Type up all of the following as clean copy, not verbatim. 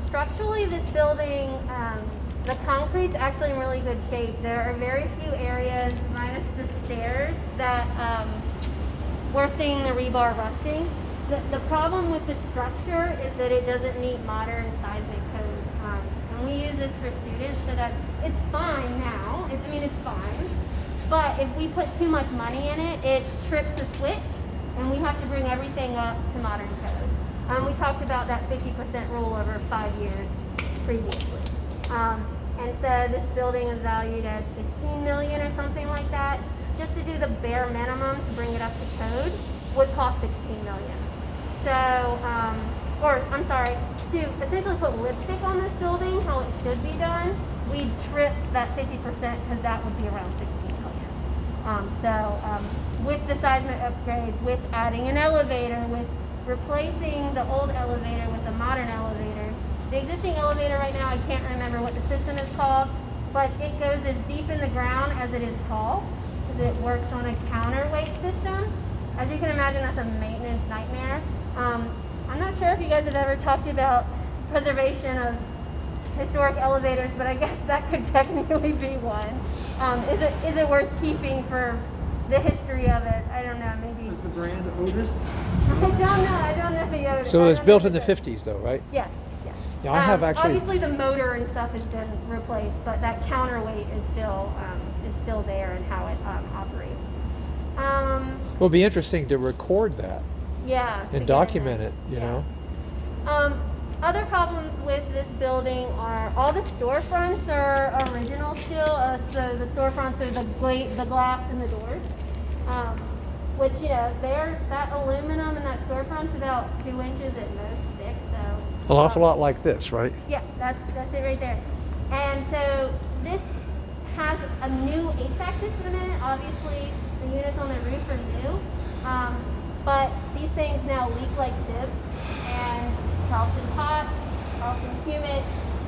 structurally, this building, the concrete's actually in really good shape. There are very few areas, minus the stairs, that we're seeing the rebar rusting. The problem with the structure is that it doesn't meet modern seismic code. And we use this for students, so it's fine now. I mean, it's fine. But if we put too much money in it, it trips the switch, and we have to bring everything up to modern code. We talked about that 50% rule over 5 years previously. And so this building is valued at $16 million or something like that. Just to do the bare minimum to bring it up to code would cost $16 million. So, or I'm sorry, to essentially put lipstick on this building, how it should be done, we'd trip that 50% because that would be around $16 million. With the seismic upgrades, with adding an elevator, with replacing the old elevator with a modern elevator. The existing elevator right now, I can't remember what the system is called, but it goes as deep in the ground as it is tall, because it works on a counterweight system. As you can imagine, that's a maintenance nightmare. I'm not sure if you guys have ever talked about preservation of historic elevators, but I guess that could technically be one. Is it worth keeping for the history of it? I don't know, maybe. Is the brand Otis? I don't know the Otis. So it was built in the 50s though, right? Yes. Yeah, I have actually. Obviously the motor and stuff has been replaced, but that counterweight is still there and how it operates. It'll be interesting to record that. Yeah. And document it, you know. Other problems with this building are all the storefronts are original still. So the storefronts are the glass in the doors, which that aluminum in that storefront's about 2 inches at most thick. So An awful lot like this, right? yeah, that's it right there. And so this has a new HVAC system in it. Obviously, the units on the roof are new, but these things now leak like sieves, and Charleston's hot, Charleston's humid,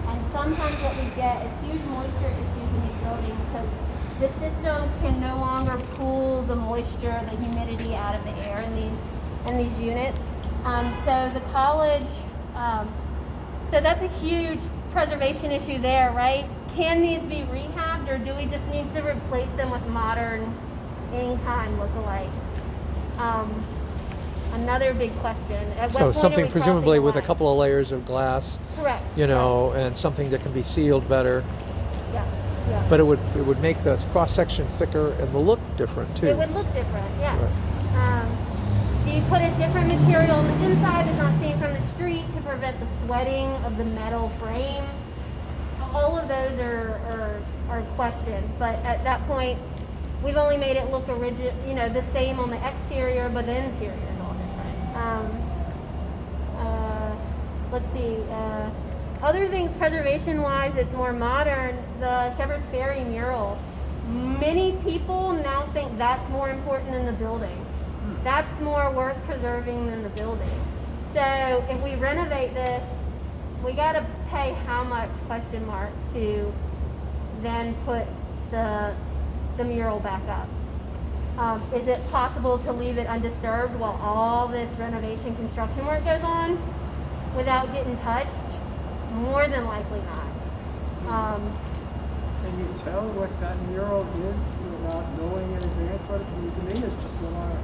and sometimes what we get is huge moisture issues in these buildings because the system can no longer pull the moisture, the humidity out of the air in these units. So the college, so that's a huge preservation issue there, right? Can these be rehabbed, or do we just need to replace them with modern in-kind lookalikes? Another big question. At what So point are something we presumably crossing with the a line? couple of layers of glass, Correct. and something that can be sealed better. Yeah. But it would make the cross section thicker and the look different too. It would look different, yes. Right. Do you put a different material on the inside that's not seen from the street to prevent the sweating of the metal frame? All of those are questions, but at that point, we've only made it look the same on the exterior, but the interior is all different. Let's see. Other things preservation-wise, it's more modern. The Shepherd's Ferry mural. Many people now think that's more important than the building. That's more worth preserving than the building. So if we renovate this, we got to pay how much, question mark, to then put the mural back up. Is it possible to leave it undisturbed while all this renovation construction work goes on without getting touched? More than likely not. Can you tell what that mural is without knowing in advance what it is? To me, it's just a lot of...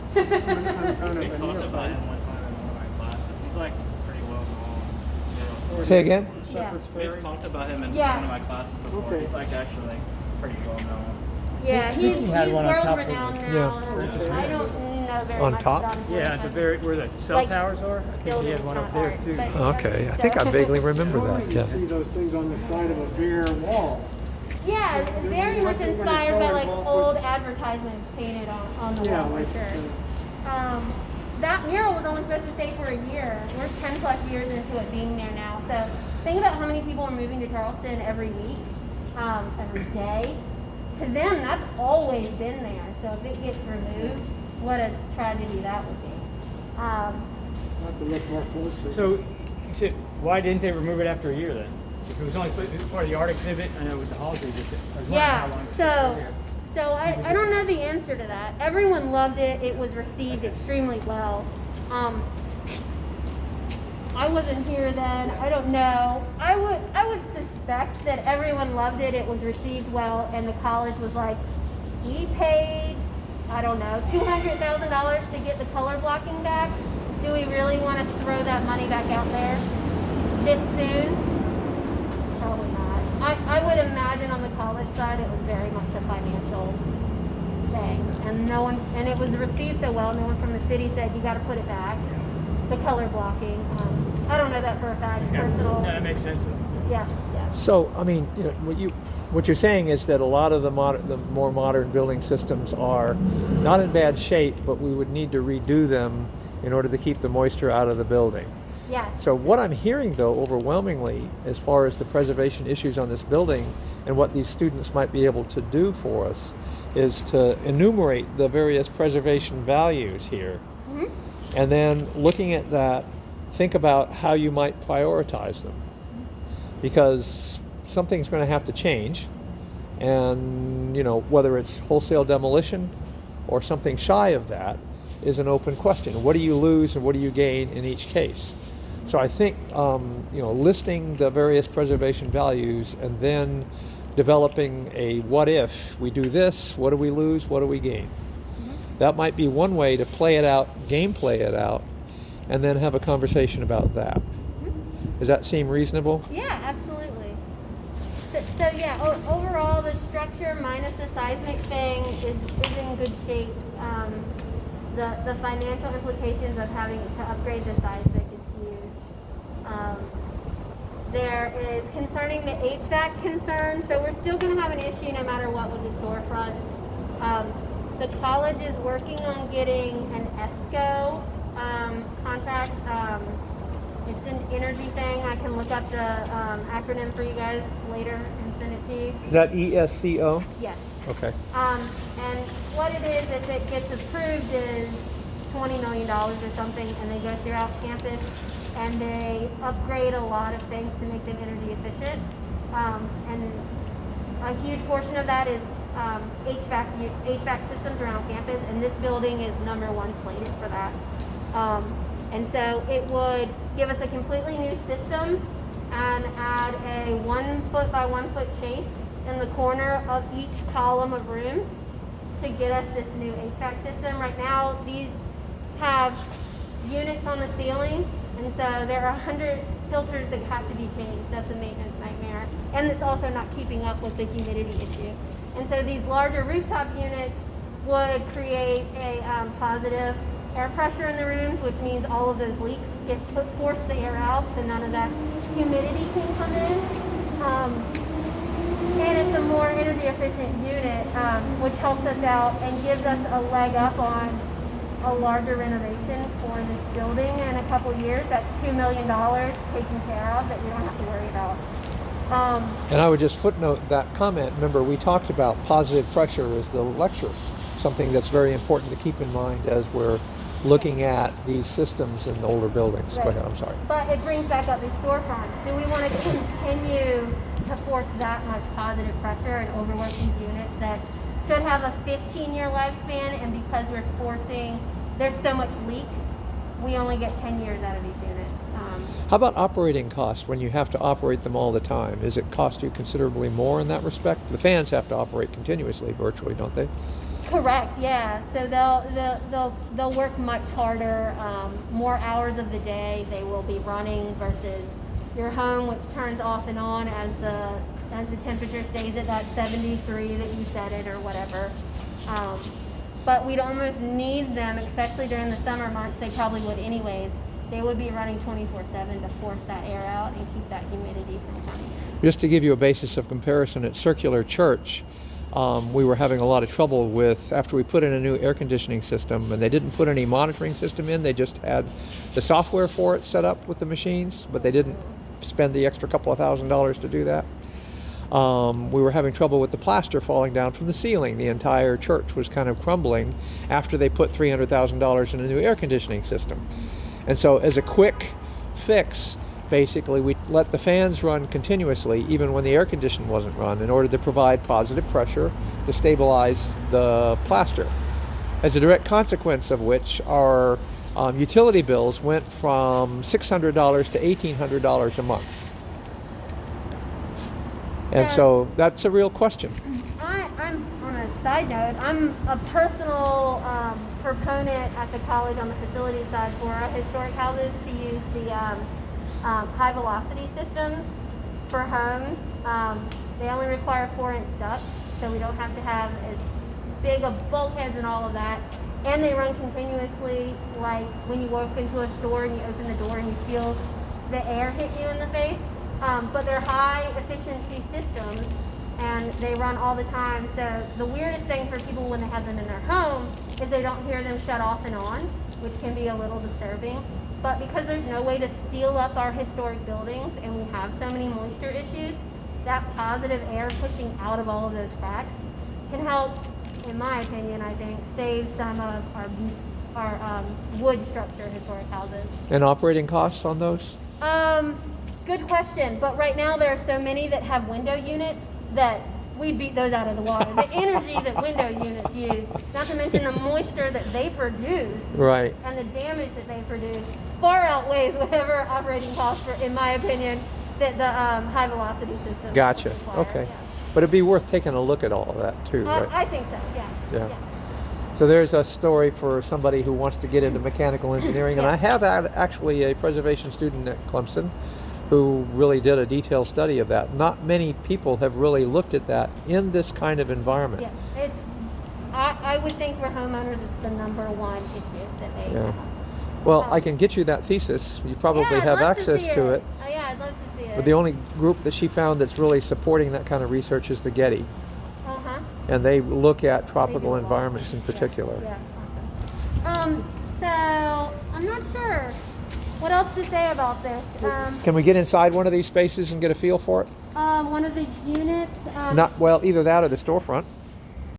We talked about him one time in one of my classes. He's like pretty well known. Say again? Shepherd's Ferry. We've talked about him in Yeah. one of my classes before. Okay. He's like actually like pretty well known. Yeah, he's had one on top world of renowned it. now. Yeah. I don't know very On much top? about him. Yeah, at the very where the cell Like, towers are. I think he buildings, had one not up there art, too. but- Okay, I think I vaguely remember that. You Yeah. see those things on the side of a bare wall. Yeah, it's very much What's it when it's inspired by so like involved old with- advertisements painted on the Yeah, wall like, for sure. That mural was only supposed to stay for a year. We're 10 plus years into it being there now. So think about how many people are moving to Charleston every week, every day. To them, that's always been there. So if it gets removed, what a tragedy that would be. Have to look more closely. So, you said, why didn't they remove it after a year then? If it was only part of the art exhibit, I know with the holiday exhibit. I was wondering how long it was there. So I don't know the answer to that. Everyone loved it. It was received extremely well. I wasn't here then. I don't know. I would suspect that everyone loved it. It was received well, and the college was like, we paid, I don't know, $200,000 to get the color blocking back. Do we really want to throw that money back out there this soon? Probably not. I would imagine on the college side it was very much a financial thing, and it was received so well. No one from the city said you got to put it back. The color blocking. I don't know that for a fact. Okay. Personal. No, that makes sense. Yeah. So, I mean, you know, what you're saying is that a lot of the more modern building systems are not in bad shape, but we would need to redo them in order to keep the moisture out of the building. Yes. So what I'm hearing, though, overwhelmingly, as far as the preservation issues on this building and what these students might be able to do for us, is to enumerate the various preservation values here. Mm-hmm. And then looking at that, think about how you might prioritize them. Because something's going to have to change. And, you know, whether it's wholesale demolition or something shy of that is an open question. What do you lose and what do you gain in each case? So I think, you know, listing the various preservation values and then developing a what if we do this, what do we lose, what do we gain? That might be one way to play it out, gameplay it out, and then have a conversation about that. Does that seem reasonable? Yeah, absolutely. So yeah, overall the structure minus the seismic thing is in good shape. The financial implications of having to upgrade the seismic is huge. There is concerning the HVAC concern, so we're still going to have an issue no matter what with the storefronts. The college is working on getting an ESCO contract. It's an energy thing. I can look up the acronym for you guys later and send it to you. Is that ESCO? Yes. Okay. And what it is, if it gets approved, is $20 million or something, and they go throughout campus and they upgrade a lot of things to make them energy efficient. And a huge portion of that is HVAC systems around campus, and this building is number one slated for that. And so it would give us a completely new system and add a 1 foot by 1 foot chase in the corner of each column of rooms to get us this new HVAC system. Right now, these have units on the ceiling, and so there are 100 filters that have to be changed. That's a maintenance nightmare. And it's also not keeping up with the humidity issue. And so these larger rooftop units would create a positive air pressure in the rooms, which means all of those leaks force the air out, so none of that humidity can come in. And it's a more energy efficient unit, which helps us out and gives us a leg up on a larger renovation for this building in a couple years. That's $2 million taken care of that we don't have to worry about. And I would just footnote that comment. Remember, we talked about positive pressure as the lecture, something that's very important to keep in mind as we're looking at these systems in older buildings. Right. Go ahead, I'm sorry. But it brings back up these storefronts. Do we want to continue to force that much positive pressure and overwork these units that should have a 15-year lifespan, and because we're forcing, there's so much leaks, we only get 10 years out of these units. How about operating costs when you have to operate them all the time? Does it cost you considerably more in that respect? The fans have to operate continuously, virtually, don't they? Correct. Yeah. So they'll work much harder, more hours of the day they will be running versus your home, which turns off and on as the temperature stays at that 73 that you set it or whatever. But we'd almost need them, especially during the summer months. They probably would anyways. They would be running 24/7 to force that air out and keep that humidity from coming in. Just to give you a basis of comparison, at Circular Church, we were having a lot of trouble with, after we put in a new air conditioning system, and they didn't put any monitoring system in, they just had the software for it set up with the machines, but they didn't spend the extra couple of $1,000s to do that. We were having trouble with the plaster falling down from the ceiling. The entire church was kind of crumbling after they put $300,000 in a new air conditioning system. And so as a quick fix, basically we let the fans run continuously even when the air conditioning wasn't run, in order to provide positive pressure to stabilize the plaster. As a direct consequence of which, our utility bills went from $600 to $1,800 a month. And Yeah. so that's a real question. I'm on a side note. I'm a personal proponent at the college on the facility side for our historic houses to use the high velocity systems for homes. They only require 4-inch ducts, so we don't have to have as big of bulkheads and all of that. And they run continuously, like when you walk into a store and you open the door and you feel the air hit you in the face. But they're high efficiency systems and they run all the time. So the weirdest thing for people when they have them in their home is they don't hear them shut off and on, which can be a little disturbing. But because there's no way to seal up our historic buildings and we have so many moisture issues, that positive air pushing out of all of those cracks can help, in my opinion, I think, save some of our wood structure historic houses. And operating costs on those? Good question. But right now there are so many that have window units that we beat those out of the water. The energy that window units use, not to mention the moisture that they produce, Right. and the damage that they produce, far outweighs whatever operating costs, for, in my opinion, that the high velocity system. Gotcha. require. Okay. Yeah. But it'd be worth taking a look at all of that too, right? I think so. Yeah. Yeah. So there's a story for somebody who wants to get into mechanical engineering. And I have had actually a preservation student at Clemson who really did a detailed study of that. Not many people have really looked at that in this kind of environment. Yeah. It's. I would think for homeowners, it's the #1 issue that they Yeah. have. Well, I can get you that thesis. You probably Yeah, I'd have love access see to it. Yeah, I'd love to see it. But the only group that she found that's really supporting that kind of research is the Getty. Uh-huh. And they look at They do tropical a lot. environments in Yeah, particular. Yeah. Awesome. So I'm not sure what else to say about this. Can we get inside one of these spaces and get a feel for it? One of the units. Not well, either that or the storefront.